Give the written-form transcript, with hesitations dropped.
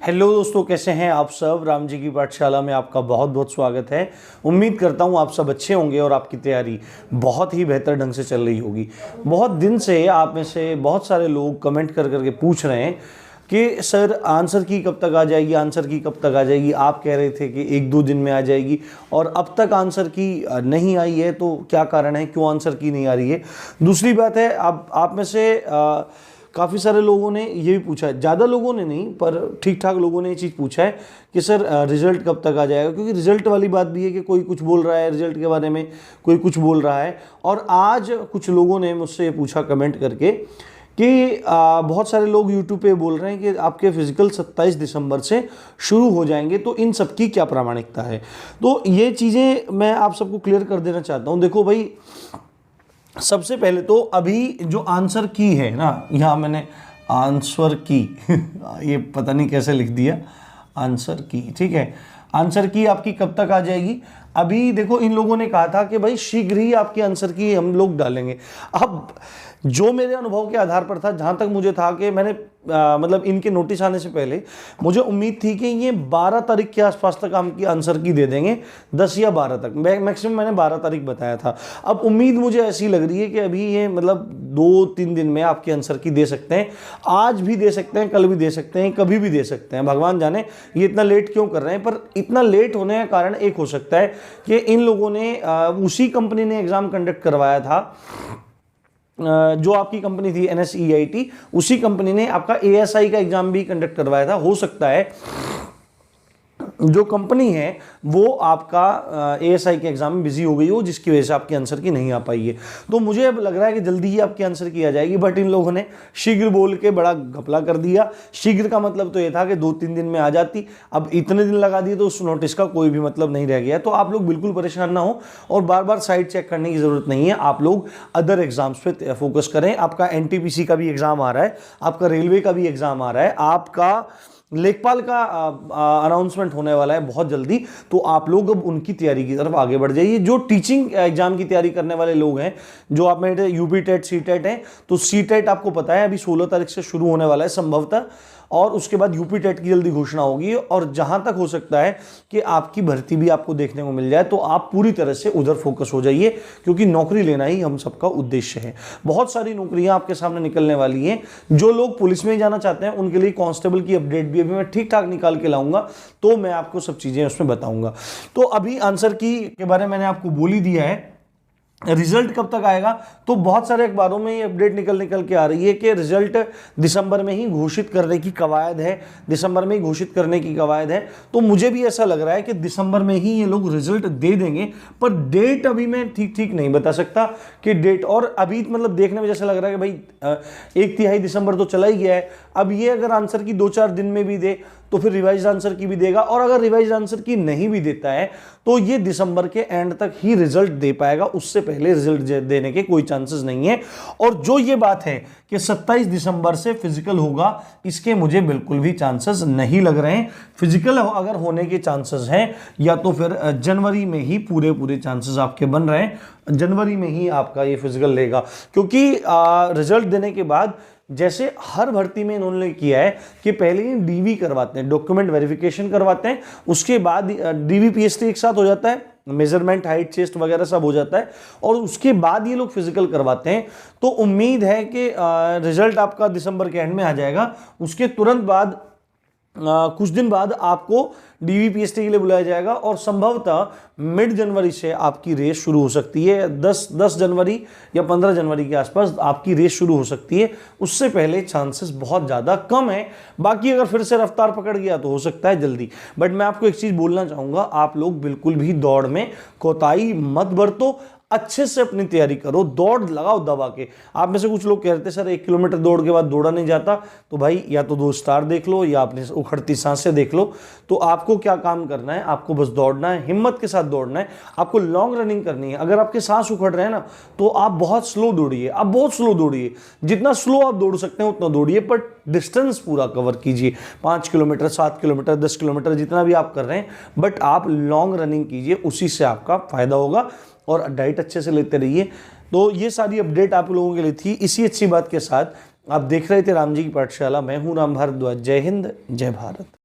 Hello दोस्तों, कैसे हैं आप सब। राम जी की पाठशाला में आपका बहुत बहुत स्वागत है। उम्मीद करता हूं आप सब अच्छे होंगे और आपकी तैयारी बहुत ही बेहतर ढंग से चल रही होगी। बहुत दिन से आप में से बहुत सारे लोग कमेंट कर करके पूछ रहे हैं कि सर आंसर की कब तक आ जाएगी, आंसर की कब तक आ जाएगी। आप कह रहे थे कि 1-2 दिन में आ जाएगी और अब तक आंसर की नहीं आई है, तो क्या कारण है, क्यों आंसर की नहीं आ रही है। दूसरी बात है, आप में से काफ़ी सारे लोगों ने ये भी पूछा है, ज़्यादा लोगों ने नहीं पर ठीक ठाक लोगों ने ये चीज़ पूछा है कि सर रिज़ल्ट कब तक आ जाएगा। क्योंकि रिज़ल्ट वाली बात भी है कि कोई कुछ बोल रहा है रिज़ल्ट के बारे में, कोई कुछ बोल रहा है। और आज कुछ लोगों ने मुझसे ये पूछा कमेंट करके कि बहुत सारे लोग यूट्यूब पे बोल रहे हैं कि आपके फिजिकल 27 दिसंबर से शुरू हो जाएंगे, तो इन सब की क्या प्रामाणिकता है। तो ये चीज़ें मैं आप सबको क्लियर कर देना चाहता हूँ। देखो भाई, सबसे पहले तो अभी जो आंसर की है ना, यहाँ मैंने आंसर की ये पता नहीं कैसे लिख दिया, आंसर की, ठीक है। आंसर की आपकी कब तक आ जाएगी। अभी देखो, इन लोगों ने कहा था कि भाई शीघ्र ही आपकी आंसर की हम लोग डालेंगे। अब जो मेरे अनुभव के आधार पर था, जहाँ तक मुझे था कि मैंने मतलब इनके नोटिस आने से पहले मुझे उम्मीद थी कि ये 12 तारीख के आसपास तक आपकी आंसर की दे देंगे, 10 या 12 तक, मैक्सिमम मैंने 12 तारीख बताया था। अब उम्मीद मुझे ऐसी लग रही है कि अभी ये मतलब 2-3 दिन में आपकी आंसर की दे सकते हैं। आज भी दे सकते हैं, कल भी दे सकते हैं, कभी भी दे सकते हैं, भगवान जाने ये इतना लेट क्यों कर रहे हैं। पर इतना लेट होने का कारण एक हो सकता है कि इन लोगों ने उसी कंपनी ने एग्जाम कंडक्ट करवाया था, जो आपकी कंपनी थी NSEIT, उसी कंपनी ने आपका ASI का एग्जाम भी कंडक्ट करवाया था। हो सकता है जो कंपनी है वो आपका ASI के एग्जाम में बिजी हो गई हो, जिसकी वजह से आपकी आंसर की नहीं आ पाई है। तो मुझे अब लग रहा है कि जल्दी ही आपकी आंसर की आ जाएगी, बट इन लोगों ने शीघ्र बोल के बड़ा घपला कर दिया। शीघ्र का मतलब तो ये था कि 2-3 दिन में आ जाती, अब इतने दिन लगा दिए तो उस नोटिस का कोई भी मतलब नहीं रह गया। तो आप लोग बिल्कुल परेशान ना हो और बार बार साइट चेक करने की जरूरत नहीं है। आप लोग अदर एग्जाम्स पे फोकस करें। आपका NTPC का भी एग्जाम आ रहा है, आपका रेलवे का भी एग्जाम आ रहा है, आपका लेखपाल का अनाउंसमेंट होने वाला है बहुत जल्दी। तो आप लोग अब उनकी तैयारी की तरफ आगे बढ़ जाइए। जो टीचिंग एग्जाम की तैयारी करने वाले लोग हैं, जो आप में UP टेट CTET हैं, तो CTET आपको पता है अभी 16 तारीख से शुरू होने वाला है संभवतः, और उसके बाद UP टेट की जल्दी घोषणा होगी। और जहां तक हो सकता है कि आपकी भर्ती भी आपको देखने को मिल जाए, तो आप पूरी तरह से उधर फोकस हो जाइए, क्योंकि नौकरी लेना ही हम सबका उद्देश्य है। बहुत सारी नौकरियां आपके सामने निकलने वाली हैं। जो लोग पुलिस में जाना चाहते हैं उनके लिए कांस्टेबल की अपडेट भी अभी मैं ठीक ठाक निकाल के लाऊंगा, तो मैं आपको सब चीजें उसमें बताऊंगा। तो अभी आंसर की के बारे में मैंने आपको बोल ही दिया है। रिजल्ट कब तक आएगा, तो बहुत सारे अखबारों में ये अपडेट निकल के आ रही है कि रिजल्ट दिसंबर में ही घोषित करने की कवायद है, दिसंबर में ही घोषित करने की कवायद है। तो मुझे भी ऐसा लग रहा है कि दिसंबर में ही ये लोग रिजल्ट दे देंगे, पर डेट अभी मैं ठीक नहीं बता सकता कि डेट। और अभी मतलब देखने में जैसा लग रहा है कि भाई 1/3 दिसंबर तो चला ही गया है। अब ये अगर आंसर की 2-4 दिन में भी दे तो फिर रिवाइज आंसर की भी देगा, और अगर रिवाइज आंसर की नहीं भी देता है तो ये दिसंबर के एंड तक ही रिजल्ट दे पाएगा, उससे पहले रिजल्ट देने के कोई चांसेस नहीं है। और जो ये बात है कि 27 दिसंबर से फिजिकल होगा, इसके मुझे बिल्कुल भी चांसेस नहीं लग रहे हैं। फिजिकल अगर होने के चांसेस हैं, या तो फिर जनवरी में ही पूरे चांसेस आपके बन रहे हैं, जनवरी में ही आपका ये फिजिकल लेगा। क्योंकि रिजल्ट देने के बाद जैसे हर भर्ती में इन्होंने किया है कि पहले ही DV करवाते हैं, डॉक्यूमेंट वेरिफिकेशन करवाते हैं, उसके बाद DV PST एक साथ हो जाता है, मेजरमेंट, हाइट, चेस्ट वगैरह सब हो जाता है, और उसके बाद ये लोग फिजिकल करवाते हैं। तो उम्मीद है कि रिजल्ट आपका दिसंबर के एंड में आ जाएगा। उसके तुरंत बाद कुछ दिन बाद आपको DV PST के लिए बुलाया जाएगा, और संभवतः मिड जनवरी से आपकी रेस शुरू हो सकती है। 10 जनवरी या 15 जनवरी के आसपास आपकी रेस शुरू हो सकती है। उससे पहले चांसेस बहुत ज़्यादा कम है। बाकी अगर फिर से रफ्तार पकड़ गया तो हो सकता है जल्दी। बट मैं आपको एक चीज़ बोलना चाहूँगा, आप लोग बिल्कुल भी दौड़ में कोताही मत बरतो, अच्छे से अपनी तैयारी करो, दौड़ लगाओ दबा के। आप में से कुछ लोग कह रहे थे सर 1 किलोमीटर दौड़ के बाद दौड़ा नहीं जाता, तो भाई या तो 2 स्टार देख लो या अपनी उखड़ती सांसें देख लो। तो आपको क्या काम करना है, आपको बस दौड़ना है, हिम्मत के साथ दौड़ना है। आपको लॉन्ग रनिंग करनी है। अगर आपके सांस उखड़ रहे हैं ना, तो आप बहुत स्लो दौड़िए, आप बहुत स्लो दौड़िए, जितना स्लो आप दौड़ सकते हैं उतना दौड़िए, पर डिस्टेंस पूरा कवर कीजिए। 5 किलोमीटर, 7 किलोमीटर, 10 किलोमीटर, जितना भी आप कर रहे हैं, बट आप लॉन्ग रनिंग कीजिए, उसी से आपका फायदा होगा। और डाइट अच्छे से लेते रहिए। तो ये सारी अपडेट आप लोगों के लिए थी। इसी अच्छी बात के साथ आप देख रहे थे राम जी की पाठशाला। मैं हूं राम भारद्वाज। जय हिंद, जय भारत।